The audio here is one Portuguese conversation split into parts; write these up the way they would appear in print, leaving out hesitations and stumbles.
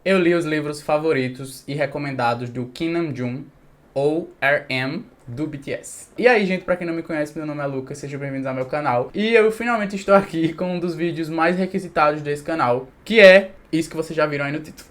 eu li os livros favoritos e recomendados do Kim Namjoon, ou RM, do BTS. E aí, gente, pra quem não me conhece, meu nome é Lucas, sejam bem-vindos ao meu canal. E eu finalmente estou aqui com um dos vídeos mais requisitados desse canal, que é isso que vocês já viram aí no título.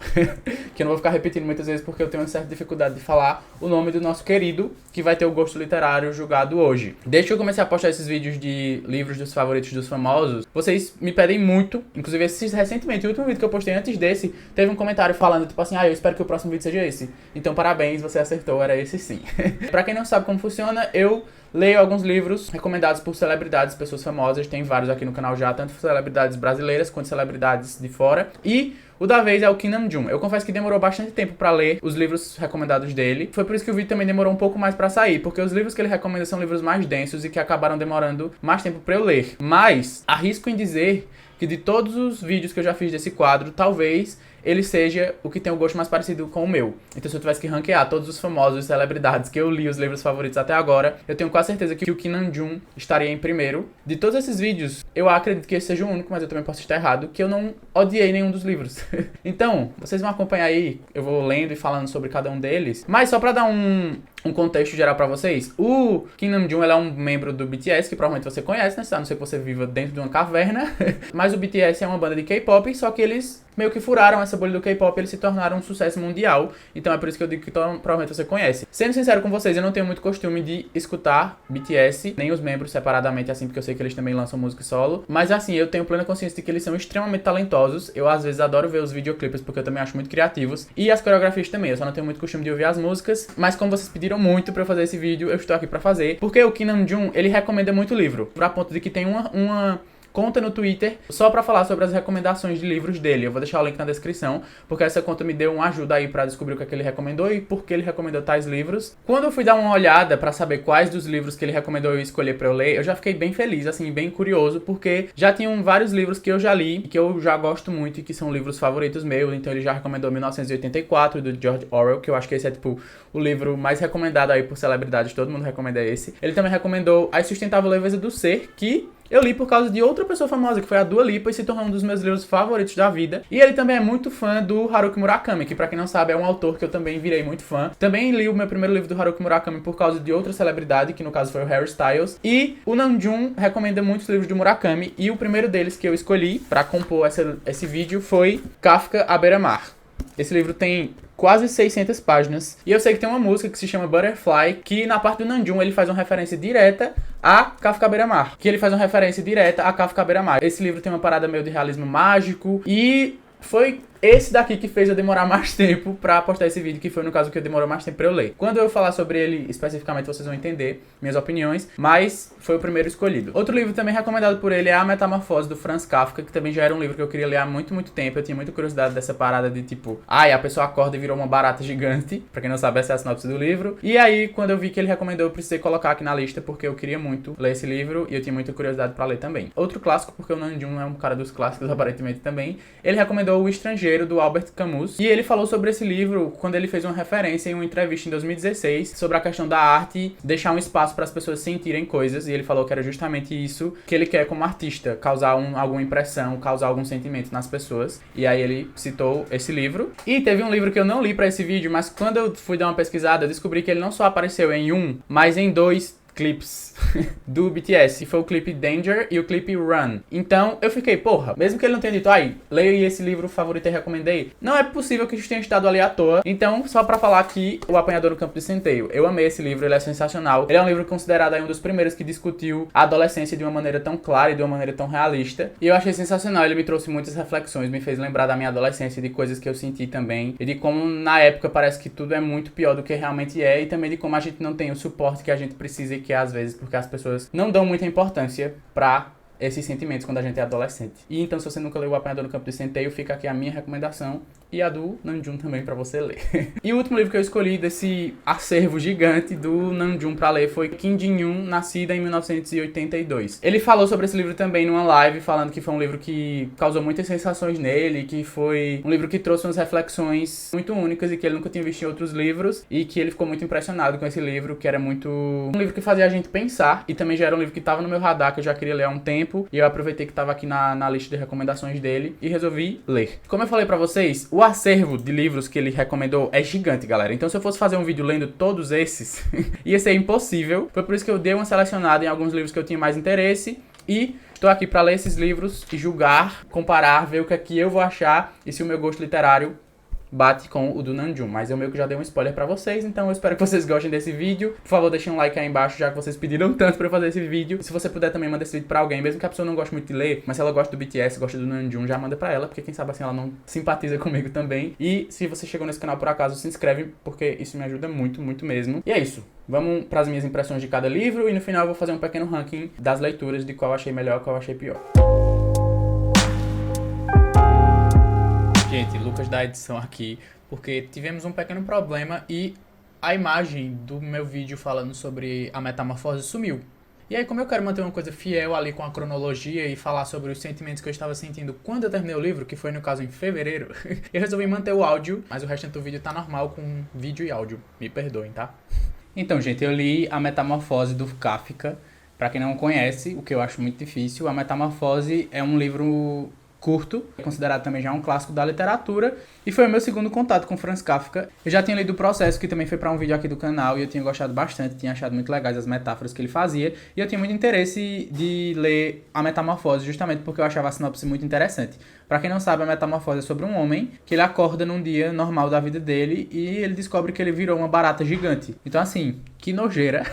Que eu não vou ficar repetindo muitas vezes porque eu tenho uma certa dificuldade de falar o nome do nosso querido, que vai ter o gosto literário julgado hoje. Desde que eu comecei a postar esses vídeos de livros dos favoritos dos famosos, vocês me pedem muito, inclusive recentemente, o último vídeo que eu postei antes desse, teve um comentário falando tipo assim, eu espero que o próximo vídeo seja esse. Então parabéns, você acertou, era esse sim. Pra quem não sabe como funciona, eu leio alguns livros recomendados por celebridades, pessoas famosas, tem vários aqui no canal já, tanto celebridades brasileiras quanto celebridades de fora. E o da vez é o Kim Namjoon. Eu confesso que demorou bastante tempo pra ler os livros recomendados dele. Foi por isso que o vídeo também demorou um pouco mais pra sair, porque os livros que ele recomenda são livros mais densos e que acabaram demorando mais tempo pra eu ler. Mas arrisco em dizer que de todos os vídeos que eu já fiz desse quadro, talvez ele seja o que tem o gosto mais parecido com o meu. Então, se eu tivesse que ranquear todos os famosos celebridades que eu li os livros favoritos até agora, eu tenho quase certeza que o Kim Namjoon estaria em primeiro. De todos esses vídeos, eu acredito que esse seja o único, mas eu também posso estar errado, que eu não odiei nenhum dos livros. Então, vocês vão acompanhar aí, eu vou lendo e falando sobre cada um deles. Mas só pra dar um contexto geral pra vocês, o Kim Namjoon, ele é um membro do BTS, que provavelmente você conhece, né? A não ser que você viva dentro de uma caverna. Mas o BTS é uma banda de K-pop, só que eles meio que furaram essa bolha do K-pop, eles se tornaram um sucesso mundial. Então é por isso que eu digo que provavelmente você conhece. Sendo sincero com vocês, eu não tenho muito costume de escutar BTS, nem os membros separadamente, assim, porque eu sei que eles também lançam música solo. Mas assim, eu tenho plena consciência de que eles são extremamente talentosos. Eu às vezes adoro ver os videoclipes, porque eu também acho muito criativos. E as coreografias também, eu só não tenho muito costume de ouvir as músicas. Mas como vocês pediram muito pra eu fazer esse vídeo, eu estou aqui pra fazer. Porque o Kim Namjoon, ele recomenda muito livro, pra ponto de que tem uma conta no Twitter só pra falar sobre as recomendações de livros dele. Eu vou deixar o link na descrição, porque essa conta me deu uma ajuda aí pra descobrir o que é que ele recomendou e por que ele recomendou tais livros. Quando eu fui dar uma olhada pra saber quais dos livros que ele recomendou eu escolher pra eu ler, eu já fiquei bem feliz, assim, bem curioso, porque já tinham vários livros que eu já li e que eu já gosto muito e que são livros favoritos meus. Então ele já recomendou 1984, do George Orwell, que eu acho que esse é, tipo, o livro mais recomendado aí por celebridades, todo mundo recomenda esse. Ele também recomendou A Insustentável Leveza do Ser, que eu li por causa de outra pessoa famosa, que foi a Dua Lipa, e se tornou um dos meus livros favoritos da vida. E ele também é muito fã do Haruki Murakami, que pra quem não sabe é um autor que eu também virei muito fã. Também li o meu primeiro livro do Haruki Murakami por causa de outra celebridade, que no caso foi o Harry Styles. E o Namjoon recomenda muitos livros do Murakami, e o primeiro deles que eu escolhi pra compor esse vídeo foi Kafka à Beira-Mar. Esse livro tem quase 600 páginas. E eu sei que tem uma música que se chama Butterfly, que na parte do Namjoon ele faz uma referência direta a Kafka à Beira-Mar. Que ele faz uma referência direta a Kafka à Beira-Mar. Esse livro tem uma parada meio de realismo mágico e foi esse daqui que fez eu demorar mais tempo pra postar esse vídeo, que foi no caso que demorou mais tempo pra eu ler. Quando eu falar sobre ele especificamente, vocês vão entender minhas opiniões, mas foi o primeiro escolhido. Outro livro também recomendado por ele é A Metamorfose, do Franz Kafka, que também já era um livro que eu queria ler há muito, muito tempo. Eu tinha muita curiosidade dessa parada de tipo, a pessoa acorda e virou uma barata gigante. Pra quem não sabe, essa é a sinopse do livro. E aí, quando eu vi que ele recomendou, eu precisei colocar aqui na lista, porque eu queria muito ler esse livro e eu tinha muita curiosidade pra ler também. Outro clássico, porque o Namjoon é um cara dos clássicos, aparentemente também. Ele recomendou O Estrangeiro, do Albert Camus, e ele falou sobre esse livro quando ele fez uma referência em uma entrevista em 2016 sobre a questão da arte deixar um espaço para as pessoas sentirem coisas, e ele falou que era justamente isso que ele quer como artista, causar alguma impressão, causar algum sentimento nas pessoas. E aí ele citou esse livro. E teve um livro que eu não li para esse vídeo, mas quando eu fui dar uma pesquisada, eu descobri que ele não só apareceu em um, mas em dois clipes do BTS, que foi o clipe Danger e o clipe Run. Então eu fiquei, porra, mesmo que ele não tenha dito, leia esse livro favorito e recomendei, não é possível que isso tenha estado ali à toa. Então, só pra falar aqui, O Apanhador no Campo de Centeio. Eu amei esse livro, ele é sensacional. Ele é um livro considerado aí um dos primeiros que discutiu a adolescência de uma maneira tão clara e de uma maneira tão realista. E eu achei sensacional, ele me trouxe muitas reflexões, me fez lembrar da minha adolescência, de coisas que eu senti também, e de como na época parece que tudo é muito pior do que realmente é, e também de como a gente não tem o suporte que a gente precisa e que às vezes, porque as pessoas não dão muita importância pra esses sentimentos quando a gente é adolescente. E então, se você nunca leu O Apanhador no Campo de Centeio, fica aqui a minha recomendação e a do Namjoon também pra você ler. E o último livro que eu escolhi desse acervo gigante do Namjoon pra ler foi Kim Jin-yoon, Nascida em 1982. Ele falou sobre esse livro também numa live, falando que foi um livro que causou muitas sensações nele, que foi um livro que trouxe umas reflexões muito únicas e que ele nunca tinha visto em outros livros, e que ele ficou muito impressionado com esse livro, que era muito um livro que fazia a gente pensar, e também já era um livro que tava no meu radar, que eu já queria ler há um tempo, e eu aproveitei que tava aqui na lista de recomendações dele e resolvi ler. Como eu falei pra vocês, o acervo de livros que ele recomendou é gigante, galera. Então se eu fosse fazer um vídeo lendo todos esses, ia ser impossível. Foi por isso que eu dei uma selecionada em alguns livros que eu tinha mais interesse e estou aqui para ler esses livros e julgar, comparar, ver o que é que eu vou achar e se o meu gosto literário bate com o do Namjoon, mas eu meio que já dei um spoiler pra vocês, então eu espero que vocês gostem desse vídeo. Por favor, deixem um like aí embaixo, já que vocês pediram tanto pra eu fazer esse vídeo. Se você puder também, manda esse vídeo pra alguém, mesmo que a pessoa não goste muito de ler, mas se ela gosta do BTS, gosta do Namjoon, já manda pra ela, porque quem sabe assim ela não simpatiza comigo também. E se você chegou nesse canal por acaso, se inscreve, porque isso me ajuda muito, muito mesmo. E é isso. Vamos pras minhas impressões de cada livro e no final eu vou fazer um pequeno ranking das leituras de qual eu achei melhor e qual eu achei pior. Gente, Lucas da edição aqui, porque tivemos um pequeno problema e a imagem do meu vídeo falando sobre a metamorfose sumiu. E aí, como eu quero manter uma coisa fiel ali com a cronologia e falar sobre os sentimentos que eu estava sentindo quando eu terminei o livro, que foi no caso em fevereiro, eu resolvi manter o áudio, mas o restante do vídeo tá normal com vídeo e áudio. Me perdoem, tá? Então, gente, eu li A Metamorfose do Kafka. Pra quem não conhece, o que eu acho muito difícil, A Metamorfose é um livro curto, é considerado também já um clássico da literatura, e foi o meu segundo contato com Franz Kafka. Eu já tinha lido O Processo, que também foi para um vídeo aqui do canal, e eu tinha gostado bastante, tinha achado muito legais as metáforas que ele fazia, e eu tinha muito interesse de ler A Metamorfose, justamente porque eu achava a sinopse muito interessante. Para quem não sabe, A Metamorfose é sobre um homem que ele acorda num dia normal da vida dele e ele descobre que ele virou uma barata gigante. Então assim, que nojeira.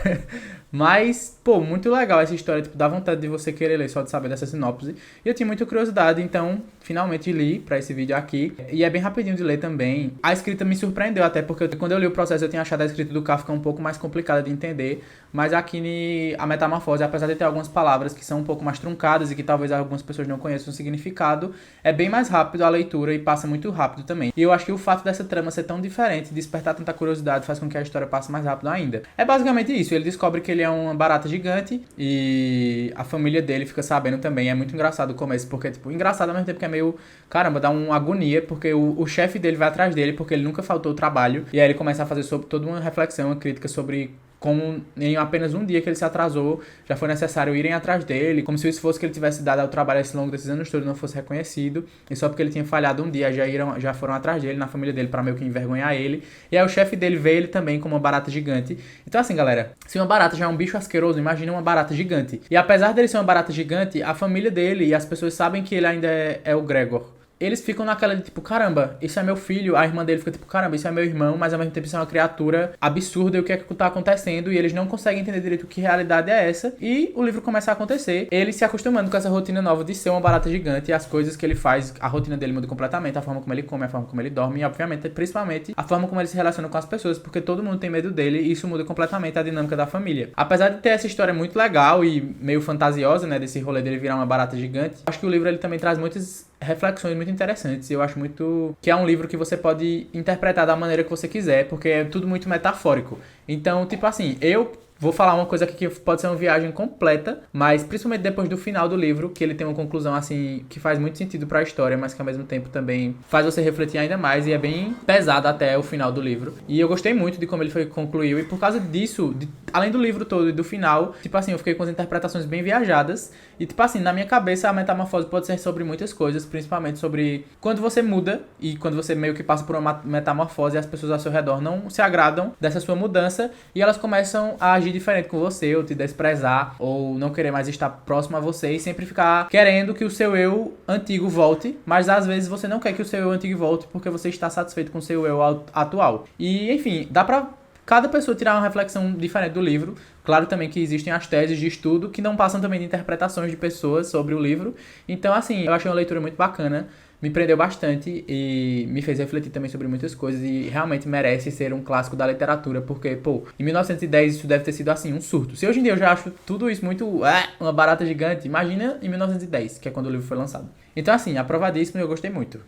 Mas, pô, muito legal essa história, tipo, dá vontade de você querer ler só de saber dessa sinopse. E eu tinha muita curiosidade, então, finalmente li pra esse vídeo aqui. E é bem rapidinho de ler também. A escrita me surpreendeu até, porque quando eu li O Processo eu tinha achado a escrita do Kafka um pouco mais complicada de entender. Mas aqui A Metamorfose, apesar de ter algumas palavras que são um pouco mais truncadas e que talvez algumas pessoas não conheçam o significado, é bem mais rápido a leitura e passa muito rápido também. E eu acho que o fato dessa trama ser tão diferente, despertar tanta curiosidade, faz com que a história passe mais rápido ainda. É basicamente isso, ele descobre que ele é uma barata gigante e a família dele fica sabendo também. É muito engraçado o começo, porque, tipo, engraçado ao mesmo tempo que é meio, caramba, dá uma agonia, porque o chefe dele vai atrás dele, porque ele nunca faltou ao trabalho, e aí ele começa a fazer sobre toda uma reflexão, uma crítica sobre como em apenas um dia que ele se atrasou, já foi necessário irem atrás dele, como se o esforço que ele tivesse dado ao trabalho esse longo desses anos todos não fosse reconhecido, e só porque ele tinha falhado um dia, já foram atrás dele, na família dele, pra meio que envergonhar ele, e aí o chefe dele vê ele também como uma barata gigante. Então assim, galera, se uma barata já é um bicho asqueroso, imagina uma barata gigante. E apesar dele ser uma barata gigante, a família dele e as pessoas sabem que ele ainda é o Gregor. Eles ficam naquela de tipo, caramba, isso é meu filho. A irmã dele fica tipo, caramba, isso é meu irmão. Mas ao mesmo tempo isso é uma criatura absurda e o que é que tá acontecendo. E eles não conseguem entender direito que realidade é essa. E o livro começa a acontecer, ele se acostumando com essa rotina nova de ser uma barata gigante. E as coisas que ele faz, a rotina dele muda completamente. A forma como ele come, a forma como ele dorme. E obviamente, principalmente, a forma como ele se relaciona com as pessoas. Porque todo mundo tem medo dele e isso muda completamente a dinâmica da família. Apesar de ter essa história muito legal e meio fantasiosa, né, desse rolê dele virar uma barata gigante, acho que o livro ele também traz muitas reflexões muito interessantes. Eu acho muito que é um livro que você pode interpretar da maneira que você quiser, porque é tudo muito metafórico. Então, tipo assim, eu vou falar uma coisa aqui que pode ser uma viagem completa, mas principalmente depois do final do livro, que ele tem uma conclusão assim que faz muito sentido pra história, mas que ao mesmo tempo também faz você refletir ainda mais e é bem pesado até o final do livro. E eu gostei muito de como ele foi concluiu e por causa disso, além do livro todo e do final, tipo assim, eu fiquei com as interpretações bem viajadas e tipo assim, na minha cabeça a metamorfose pode ser sobre muitas coisas, principalmente sobre quando você muda e quando você meio que passa por uma metamorfose e as pessoas ao seu redor não se agradam dessa sua mudança e elas começam a agir diferente com você, ou te desprezar, ou não querer mais estar próximo a você e sempre ficar querendo que o seu eu antigo volte, mas às vezes você não quer que o seu eu antigo volte porque você está satisfeito com o seu eu atual. E enfim, dá pra cada pessoa tirar uma reflexão diferente do livro. Claro também que existem as teses de estudo que não passam também de interpretações de pessoas sobre o livro. Então assim, eu achei uma leitura muito bacana. Me prendeu bastante e me fez refletir também sobre muitas coisas e realmente merece ser um clássico da literatura, porque, pô, em 1910 isso deve ter sido, assim, um surto. Se hoje em dia eu já acho tudo isso muito, uma barata gigante, imagina em 1910, que é quando o livro foi lançado. Então, assim, aprovadíssimo e eu gostei muito.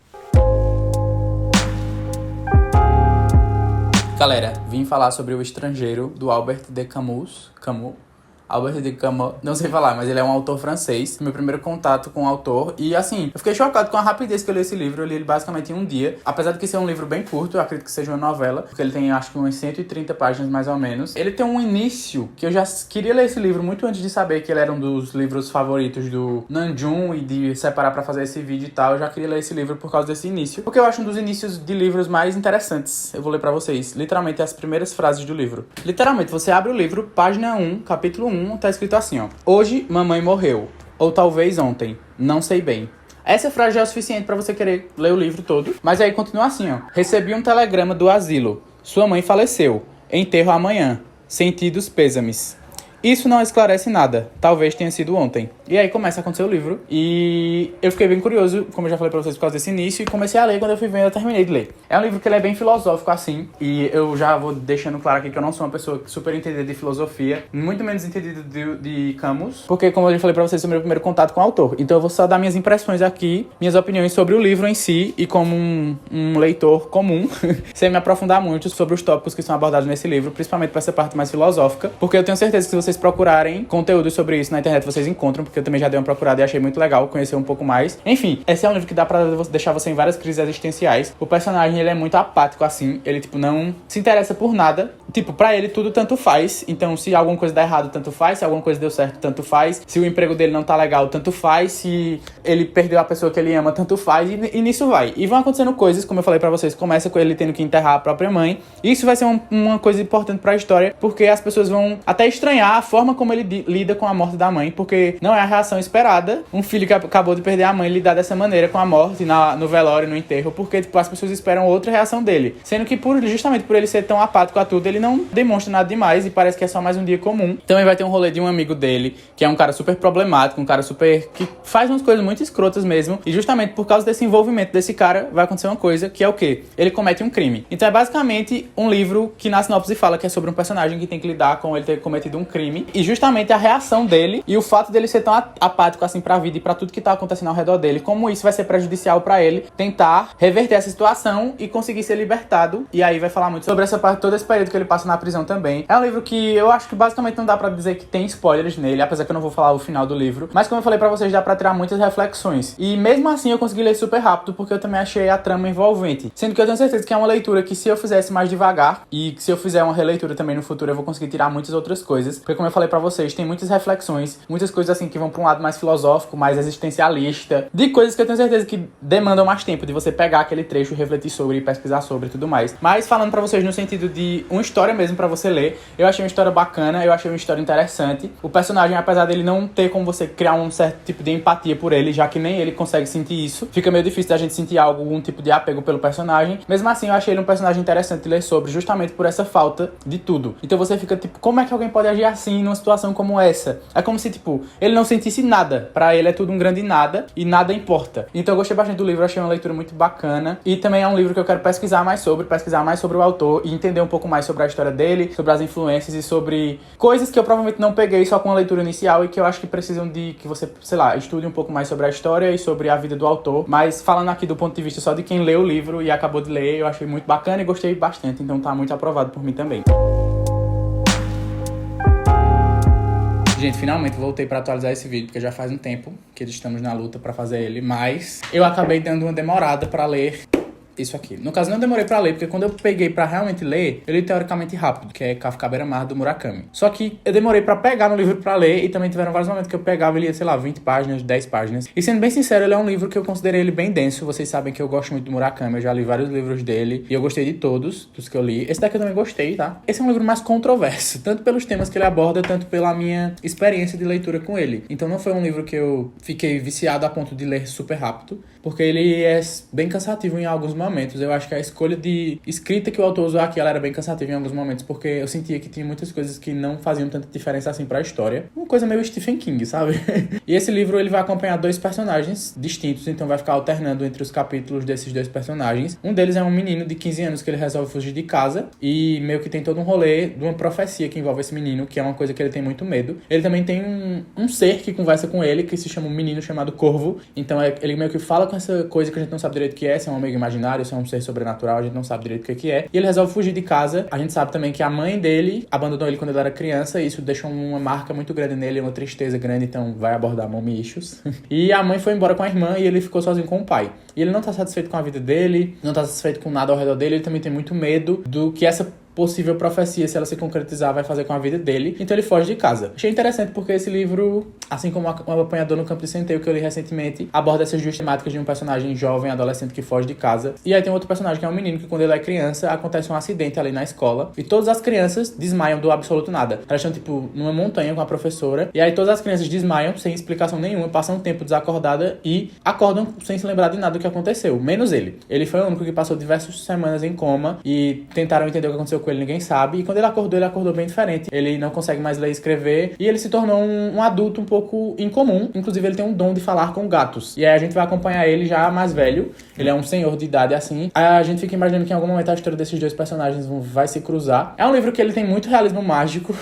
Galera, vim falar sobre O Estrangeiro, do Albert de Camus. Albert de Camus, não sei falar, mas ele é um autor francês. Meu primeiro contato com o autor. E assim, eu fiquei chocado com a rapidez que eu li esse livro. Eu li ele basicamente em um dia. Apesar de que ser um livro bem curto, eu acredito que seja uma novela, porque ele tem acho que umas 130 páginas mais ou menos. Ele tem um início que eu já queria ler esse livro muito antes de saber que ele era um dos livros favoritos do Namjoon e de separar pra fazer esse vídeo e tal. Eu já queria ler esse livro por causa desse início, porque eu acho um dos inícios de livros mais interessantes. Eu vou ler pra vocês, literalmente, as primeiras frases do livro. Literalmente, você abre o livro, página 1, capítulo 1, tá escrito assim, ó. Hoje, mamãe morreu. Ou talvez ontem. Não sei bem. Essa frase já é o suficiente pra você querer ler o livro todo. Mas aí continua assim, ó. Recebi um telegrama do asilo. Sua mãe faleceu. Enterro amanhã. Sentidos pêsames. Isso não esclarece nada. Talvez tenha sido ontem. E aí começa a acontecer o livro. E eu fiquei bem curioso, como eu já falei pra vocês, por causa desse início. E comecei a ler. Quando eu fui vendo, eu terminei de ler. É um livro que ele é bem filosófico, assim. E eu já vou deixando claro aqui que eu não sou uma pessoa super entendida de filosofia. Muito menos entendida de Camus. Porque, como eu já falei pra vocês, é o meu primeiro contato com o autor. Então eu vou só dar minhas impressões aqui. Minhas opiniões sobre o livro em si. E como um leitor comum. Sem me aprofundar muito sobre os tópicos que são abordados nesse livro. Principalmente pra essa parte mais filosófica. Porque eu tenho certeza que se vocês procurarem conteúdo sobre isso na internet, vocês encontram, porque eu também já dei uma procurada e achei muito legal conhecer um pouco mais. Enfim, esse é um livro que dá pra deixar você em várias crises existenciais. O personagem, ele é muito apático, assim. Ele, tipo, não se interessa por nada. Tipo, pra ele tudo tanto faz. Então, se alguma coisa dá errado, tanto faz. Se alguma coisa deu certo, tanto faz. Se o emprego dele não tá legal, tanto faz. Se ele perdeu a pessoa que ele ama, tanto faz. E nisso vai. E vão acontecendo coisas, como eu falei pra vocês, começa com ele tendo que enterrar a própria mãe. E isso vai ser uma coisa importante pra história, porque as pessoas vão até estranhar a forma como ele lida com a morte da mãe, porque não é a reação esperada. Um filho que acabou de perder a mãe lidar dessa maneira com a morte no velório, no enterro, porque tipo, as pessoas esperam outra reação dele. Sendo que justamente por ele ser tão apático a tudo, ele não demonstra nada demais e parece que é só mais um dia comum. Também vai ter um rolê de um amigo dele, que é um cara super problemático, um cara super... que faz umas coisas muito escrotas mesmo, e justamente por causa desse envolvimento desse cara, vai acontecer uma coisa, que é o quê? Ele comete um crime. Então é basicamente um livro que na sinopse fala que é sobre um personagem que tem que lidar com ele ter cometido um crime, e justamente a reação dele e o fato dele ser tão apático assim pra vida e pra tudo que tá acontecendo ao redor dele, como isso vai ser prejudicial pra ele tentar reverter essa situação e conseguir ser libertado. E aí vai falar muito sobre essa parte, todo esse período que ele passa na prisão também. É um livro que eu acho que basicamente não dá pra dizer que tem spoilers nele, apesar que eu não vou falar o final do livro, mas como eu falei pra vocês, dá pra tirar muitas reflexões. E mesmo assim eu consegui ler super rápido, porque eu também achei a trama envolvente, sendo que eu tenho certeza que é uma leitura que, se eu fizesse mais devagar e se eu fizer uma releitura também no futuro, eu vou conseguir tirar muitas outras coisas, porque como eu falei pra vocês, tem muitas reflexões, muitas coisas assim que vão pra um lado mais filosófico, mais existencialista, de coisas que eu tenho certeza que demandam mais tempo de você pegar aquele trecho e refletir sobre, pesquisar sobre e tudo mais. Mas falando pra vocês no sentido de uma história mesmo pra você ler, eu achei uma história bacana, eu achei uma história interessante. O personagem, apesar dele não ter como você criar um certo tipo de empatia por ele, já que nem ele consegue sentir isso, fica meio difícil da gente sentir algum tipo de apego pelo personagem. Mesmo assim, eu achei ele um personagem interessante de ler sobre, justamente por essa falta de tudo. Então você fica tipo, como é que alguém pode agir assim numa situação como essa? É como se, tipo, ele não sentisse nada. Pra ele é tudo um grande nada e nada importa. Então eu gostei bastante do livro, achei uma leitura muito bacana. E também é um livro que eu quero pesquisar mais sobre o autor e entender um pouco mais sobre a história dele, sobre as influências e sobre coisas que eu provavelmente não peguei só com a leitura inicial e que eu acho que precisam de que você, sei lá, estude um pouco mais sobre a história e sobre a vida do autor. Mas falando aqui do ponto de vista só de quem leu o livro e acabou de ler, eu achei muito bacana e gostei bastante. Então tá muito aprovado por mim também. Gente, finalmente voltei pra atualizar esse vídeo, porque já faz um tempo que estamos na luta pra fazer ele, mas eu acabei dando uma demorada pra ler isso aqui. No caso, não demorei pra ler, porque quando eu peguei pra realmente ler, eu li teoricamente rápido, que é Kafka Beira-Mar, do Murakami. Só que eu demorei pra pegar no livro pra ler, e também tiveram vários momentos que eu pegava e lia, sei lá, 20 páginas, 10 páginas. E sendo bem sincero, ele é um livro que eu considerei ele bem denso. Vocês sabem que eu gosto muito do Murakami, eu já li vários livros dele, e eu gostei de todos, dos que eu li. Esse daqui eu também gostei, tá? Esse é um livro mais controverso, tanto pelos temas que ele aborda, tanto pela minha experiência de leitura com ele. Então não foi um livro que eu fiquei viciado a ponto de ler super rápido, porque ele é bem cansativo em alguns momentos. Eu acho que a escolha de escrita que o autor usou aqui, ela era bem cansativa em alguns momentos, porque eu sentia que tinha muitas coisas que não faziam tanta diferença assim pra história. Uma coisa meio Stephen King, sabe? E esse livro, ele vai acompanhar dois personagens distintos, então vai ficar alternando entre os capítulos desses dois personagens. Um deles é um menino de 15 anos que ele resolve fugir de casa e meio que tem todo um rolê de uma profecia que envolve esse menino, que é uma coisa que ele tem muito medo. Ele também tem um ser que conversa com ele, que se chama um menino chamado Corvo. Então ele meio que fala com essa coisa que a gente não sabe direito o que é, se é um amigo imaginário, extraordinário, isso é um ser sobrenatural, a gente não sabe direito o que é. E ele resolve fugir de casa. A gente sabe também que a mãe dele abandonou ele quando ele era criança, e isso deixou uma marca muito grande nele, uma tristeza grande, então vai abordar mommy issues. E a mãe foi embora com a irmã e ele ficou sozinho com o pai. E ele não tá satisfeito com a vida dele, não tá satisfeito com nada ao redor dele, ele também tem muito medo do que essa possível profecia, se ela se concretizar, vai fazer com a vida dele. Então ele foge de casa. Achei interessante porque esse livro, assim como O Apanhador no Campo de Centeio, que eu li recentemente, aborda essas duas temáticas de um personagem jovem, adolescente, que foge de casa. E aí tem outro personagem que é um menino que, quando ele é criança, acontece um acidente ali na escola e todas as crianças desmaiam do absoluto nada. Elas estão, tipo, numa montanha com a professora, e aí todas as crianças desmaiam sem explicação nenhuma, passam um tempo desacordada e acordam sem se lembrar de nada do que aconteceu, menos ele. Ele foi o único que passou diversas semanas em coma e tentaram entender o que aconteceu com ele, ninguém sabe. E quando ele acordou bem diferente. Ele não consegue mais ler e escrever. E ele se tornou um adulto um pouco incomum. Inclusive, ele tem um dom de falar com gatos. E aí a gente vai acompanhar ele já mais velho. Ele é um senhor de idade assim. A gente fica imaginando que em algum momento a história desses dois personagens vai se cruzar. É um livro que ele tem muito realismo mágico.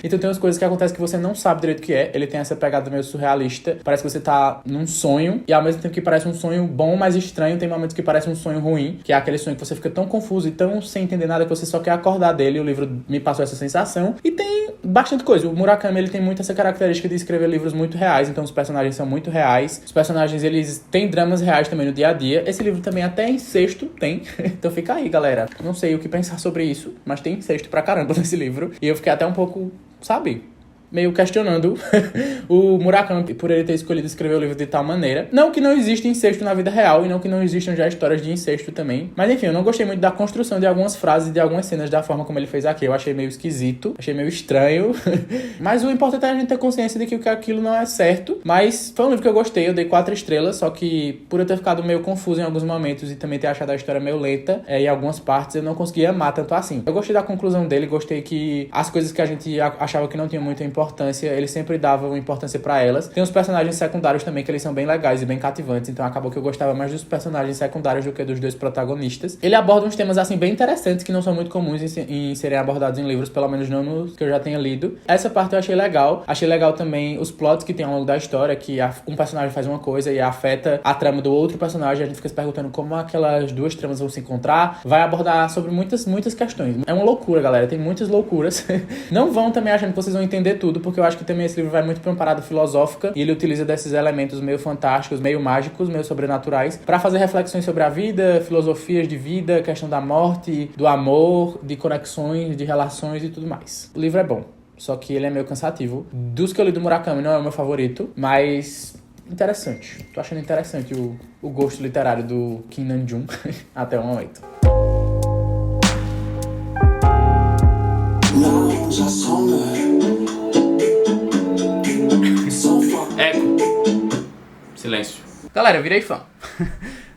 Então tem umas coisas que acontecem que você não sabe direito o que é. Ele tem essa pegada meio surrealista. Parece que você tá num sonho. E ao mesmo tempo que parece um sonho bom, mas estranho, tem momentos que parece um sonho ruim. Que é aquele sonho que você fica tão confuso e tão sem entender nada que você só quer acordar dele. O livro me passou essa sensação. E tem bastante coisa. O Murakami, ele tem muito essa característica de escrever livros muito reais. Então os personagens são muito reais. Os personagens, eles têm dramas reais também no dia a dia. Esse livro também até incesto tem. Então fica aí, galera. Não sei o que pensar sobre isso, mas tem incesto pra caramba nesse livro. E eu fiquei até um pouco, sabe, meio questionando o Murakami por ele ter escolhido escrever o livro de tal maneira. Não que não exista incesto na vida real e não que não existam já histórias de incesto também. Mas enfim, eu não gostei muito da construção de algumas frases e de algumas cenas da forma como ele fez aqui. Eu achei meio esquisito, achei meio estranho. Mas o importante é a gente ter consciência de que aquilo não é certo. Mas foi um livro que eu gostei, eu dei 4 estrelas, só que por eu ter ficado meio confuso em alguns momentos e também ter achado a história meio lenta, em algumas partes eu não consegui amar tanto assim. Eu gostei da conclusão dele, gostei que as coisas que a gente achava que não tinham muita importância, ele sempre dava uma importância pra elas. Tem os personagens secundários também, que eles são bem legais e bem cativantes, então acabou que eu gostava mais dos personagens secundários do que dos dois protagonistas. Ele aborda uns temas, assim, bem interessantes, que não são muito comuns em serem abordados em livros, pelo menos não nos que eu já tenha lido. Essa parte eu achei legal. Achei legal também os plots que tem ao longo da história, que um personagem faz uma coisa e afeta a trama do outro personagem, a gente fica se perguntando como aquelas duas tramas vão se encontrar. Vai abordar sobre muitas questões. É uma loucura, galera, tem muitas loucuras. Não vão também achando que vocês vão entender tudo, porque eu acho que também esse livro vai muito pra uma parada filosófica e ele utiliza desses elementos meio fantásticos, meio mágicos, meio sobrenaturais, pra fazer reflexões sobre a vida, filosofias de vida, questão da morte, do amor, de conexões, de relações e tudo mais. O livro é bom, só que ele é meio cansativo. Dos que eu li do Murakami não é o meu favorito, mas interessante. Tô achando interessante o gosto literário do Kim Nam-joon até o momento. Eco. Silêncio. Galera, eu virei fã.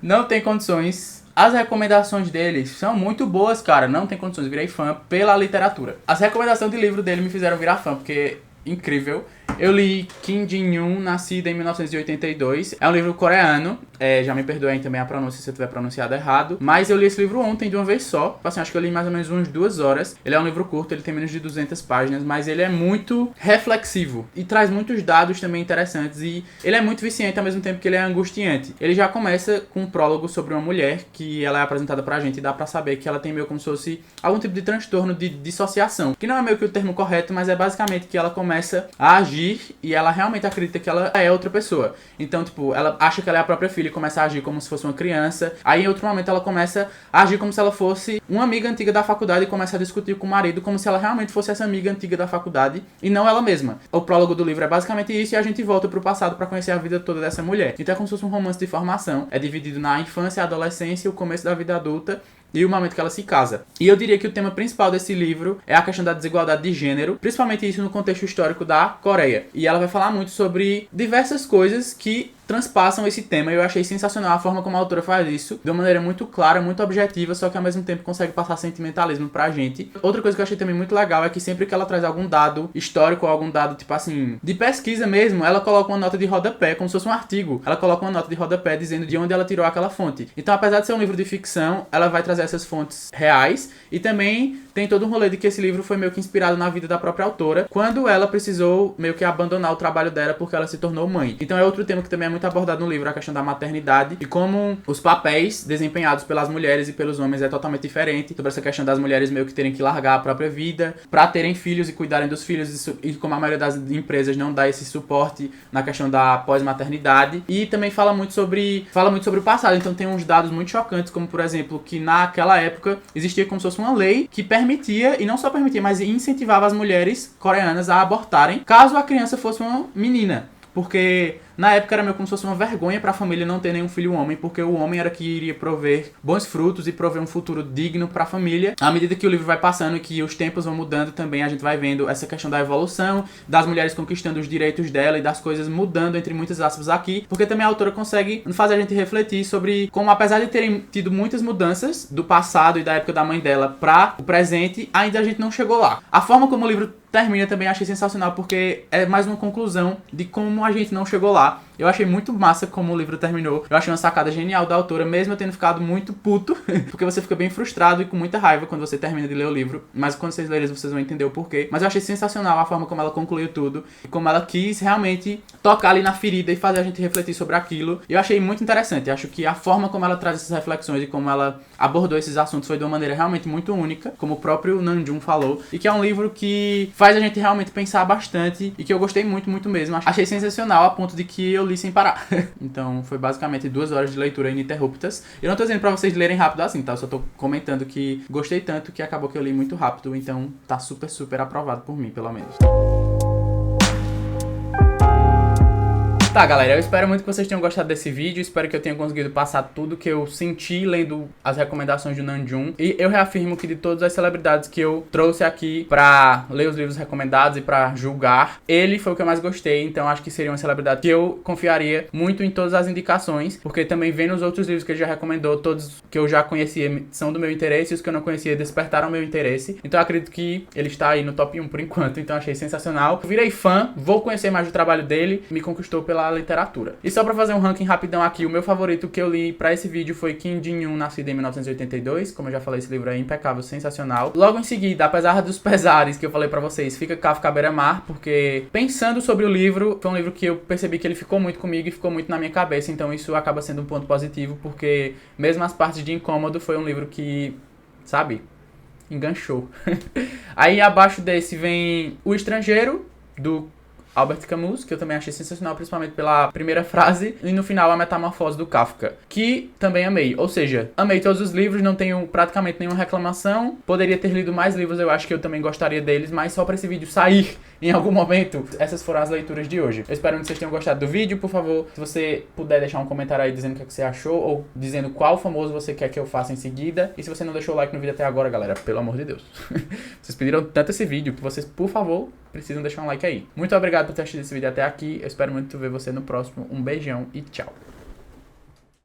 Não tem condições. As recomendações deles são muito boas, cara. Não tem condições. Eu virei fã pela literatura. As recomendações de livro dele me fizeram virar fã, porque incrível. Eu li Kim Jin-yoon, Nascida em 1982. É um livro coreano. Já me perdoem também a pronúncia se eu tiver pronunciado errado. Mas eu li esse livro ontem de uma vez só. Assim, acho que eu li mais ou menos umas 2 horas. Ele é um livro curto, ele tem menos de 200 páginas. Mas ele é muito reflexivo. E traz muitos dados também interessantes. E ele é muito viciante ao mesmo tempo que ele é angustiante. Ele já começa com um prólogo sobre uma mulher que ela é apresentada pra gente. E dá pra saber que ela tem meio como se fosse algum tipo de transtorno de dissociação. Que não é meio que o termo correto, mas é basicamente que ela começa a agir e ela realmente acredita que ela é outra pessoa. Então, tipo, ela acha que ela é a própria filha e começa a agir como se fosse uma criança. Aí, em outro momento, ela começa a agir como se ela fosse uma amiga antiga da faculdade e começa a discutir com o marido como se ela realmente fosse essa amiga antiga da faculdade e não ela mesma. O prólogo do livro é basicamente isso e a gente volta pro passado pra conhecer a vida toda dessa mulher. Então, é como se fosse um romance de formação. É dividido na infância, a adolescência, o começo da vida adulta e o momento que ela se casa. E eu diria que o tema principal desse livro é a questão da desigualdade de gênero, principalmente isso no contexto histórico da Coreia. E ela vai falar muito sobre diversas coisas que transpassam esse tema, e eu achei sensacional a forma como a autora faz isso, de uma maneira muito clara, muito objetiva, só que ao mesmo tempo consegue passar sentimentalismo pra gente. Outra coisa que eu achei também muito legal é que sempre que ela traz algum dado histórico ou algum dado, tipo assim, de pesquisa mesmo, ela coloca uma nota de rodapé, como se fosse um artigo. Ela coloca uma nota de rodapé dizendo de onde ela tirou aquela fonte. Então, apesar de ser um livro de ficção, ela vai trazer essas fontes reais, e também tem todo um rolê de que esse livro foi meio que inspirado na vida da própria autora, quando ela precisou meio que abandonar o trabalho dela porque ela se tornou mãe. Então é outro tema que também é muito muito abordado no livro a questão da maternidade e como os papéis desempenhados pelas mulheres e pelos homens é totalmente diferente. Sobre essa questão das mulheres meio que terem que largar a própria vida pra terem filhos e cuidarem dos filhos e como a maioria das empresas não dá esse suporte na questão da pós-maternidade. E também fala muito sobre o passado. Então tem uns dados muito chocantes, como por exemplo, que naquela época existia como se fosse uma lei que permitia, e não só permitia, mas incentivava as mulheres coreanas a abortarem caso a criança fosse uma menina. Porque na época era meio como se fosse uma vergonha pra família não ter nenhum filho homem, porque o homem era que iria prover bons frutos e prover um futuro digno pra família. À medida que o livro vai passando e que os tempos vão mudando também, a gente vai vendo essa questão da evolução, das mulheres conquistando os direitos dela e das coisas mudando, entre muitas aspas, aqui. Porque também a autora consegue fazer a gente refletir sobre como, apesar de terem tido muitas mudanças do passado e da época da mãe dela pra o presente, ainda a gente não chegou lá. A forma como o livro termina também achei sensacional, porque é mais uma conclusão de como a gente não chegou lá. Eu achei muito massa como o livro terminou. Eu achei uma sacada genial da autora, mesmo eu tendo ficado muito puto, porque você fica bem frustrado e com muita raiva quando você termina de ler o livro. Mas quando vocês lerem, vocês vão entender o porquê. Mas eu achei sensacional a forma como ela concluiu tudo e como ela quis realmente tocar ali na ferida e fazer a gente refletir sobre aquilo. Eu achei muito interessante. Eu acho que a forma como ela traz essas reflexões e como ela abordou esses assuntos foi de uma maneira realmente muito única, como o próprio Namjoon falou, e que é um livro que faz a gente realmente pensar bastante e que eu gostei muito, muito mesmo. Achei sensacional a ponto de que eu li sem parar. Então foi basicamente 2 horas de leitura ininterruptas. Eu não tô dizendo pra vocês lerem rápido assim, tá? Eu só tô comentando que gostei tanto que acabou que eu li muito rápido, então tá super, super aprovado por mim, pelo menos. Tá, galera, eu espero muito que vocês tenham gostado desse vídeo, espero que eu tenha conseguido passar tudo que eu senti lendo as recomendações do Namjoon. E eu reafirmo que de todas as celebridades que eu trouxe aqui pra ler os livros recomendados e pra julgar, ele foi o que eu mais gostei, então acho que seria uma celebridade que eu confiaria muito em todas as indicações, porque também vendo os outros livros que ele já recomendou, todos que eu já conhecia são do meu interesse, e os que eu não conhecia despertaram meu interesse, então eu acredito que ele está aí no top 1 por enquanto, então achei sensacional. Eu virei fã, vou conhecer mais do trabalho dele, me conquistou pela literatura. E só pra fazer um ranking rapidão aqui, o meu favorito que eu li pra esse vídeo foi Kim Jin-yoon, nascido em 1982. Como eu já falei, esse livro é impecável, sensacional. Logo em seguida, apesar dos pesares que eu falei pra vocês, fica Kafka Beira-Mar, porque pensando sobre o livro, foi um livro que eu percebi que ele ficou muito comigo e ficou muito na minha cabeça, então isso acaba sendo um ponto positivo, porque mesmo as partes de incômodo, foi um livro que, sabe, enganchou. Aí abaixo desse vem O Estrangeiro, do Albert Camus, que eu também achei sensacional, principalmente pela primeira frase, e no final A Metamorfose do Kafka, que também amei. Ou seja, amei todos os livros, não tenho praticamente nenhuma reclamação. Poderia ter lido mais livros, eu acho que eu também gostaria deles, mas só pra esse vídeo sair em algum momento. Essas foram as leituras de hoje. Eu espero que vocês tenham gostado do vídeo. Por favor, se você puder deixar um comentário aí dizendo o que você achou, ou dizendo qual famoso você quer que eu faça em seguida. E se você não deixou o like no vídeo até agora, galera, pelo amor de Deus. Vocês pediram tanto esse vídeo que vocês, por favor, precisam deixar um like aí. Muito obrigado por ter assistido esse vídeo até aqui. Eu espero muito ver você no próximo. Um beijão e tchau.